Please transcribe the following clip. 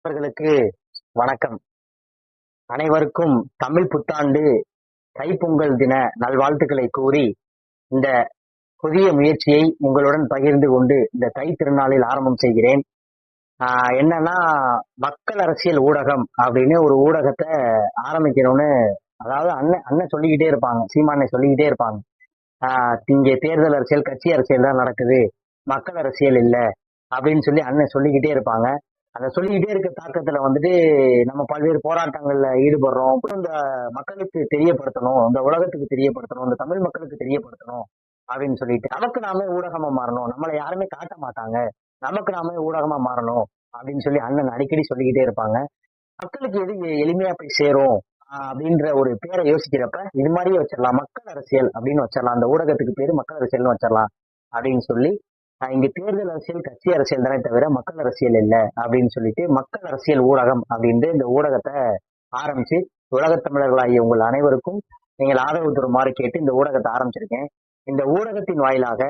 அவர்களுக்கு வணக்கம். அனைவருக்கும் தமிழ் புத்தாண்டு தைப்பொங்கல் தின நல்வாழ்த்துக்களை கூறி இந்த புதிய முயற்சியை உங்களுடன் பகிர்ந்து கொண்டு இந்த தை திருநாளில் ஆரம்பம் செய்கிறேன். என்னன்னா, மக்கள் அரசியல் ஊடகம் அப்படின்னு ஒரு ஊடகத்தை ஆரம்பிக்கணும்னு, அதாவது அண்ணன் அண்ணன் சொல்லிக்கிட்டே இருப்பாங்க, சீமானை சொல்லிக்கிட்டே இருப்பாங்க. இங்கே தேர்தல் அரசியல், கட்சி அரசியல் தான் நடக்குது, மக்கள் அரசியல் இல்லை அப்படின்னு சொல்லி அண்ணன் சொல்லிக்கிட்டே இருப்பாங்க. அதை சொல்லிக்கிட்டே இருக்க தாக்கத்துல வந்துட்டு நம்ம பல்வேறு போராட்டங்கள்ல ஈடுபடுறோம். அப்புறம் இந்த மக்களுக்கு தெரியப்படுத்தணும், இந்த உலகத்துக்கு தெரியப்படுத்தணும், இந்த தமிழ் மக்களுக்கு தெரியப்படுத்தணும் அப்படின்னு சொல்லிட்டு நமக்கு நாமே ஊடகமா மாறணும், நம்மளை யாருமே காட்ட மாட்டாங்க, நமக்கு நாமே ஊடகமா மாறணும் அப்படின்னு சொல்லி அண்ணன் அடிக்கடி சொல்லிக்கிட்டே இருப்பாங்க. மக்களுக்கு எது எளிமையா போய் சேரும் அப்படின்ற ஒரு பேரை யோசிக்கிறப்ப இது மாதிரியே வச்சிடலாம், மக்கள் அரசியல் அப்படின்னு வச்சிடலாம், அந்த ஊடகத்துக்கு பேரு மக்கள் அரசியல்னு வச்சிடலாம் அப்படின்னு சொல்லி இங்க தேர்தல் அரசியல், கட்சி அரசியல் தானே தவிர மக்கள் அரசியல் இல்லை அப்படின்னு சொல்லிட்டு மக்கள் அரசியல் ஊடகம் அப்படின்ட்டு இந்த ஊடகத்தை ஆரம்பிச்சு உலகத் தமிழர்களாகிய உங்கள் அனைவருக்கும் நீங்கள் ஆதரவு தருமாறு கேட்டு இந்த ஊடகத்தை ஆரம்பிச்சிருக்கேன். இந்த ஊடகத்தின் வாயிலாக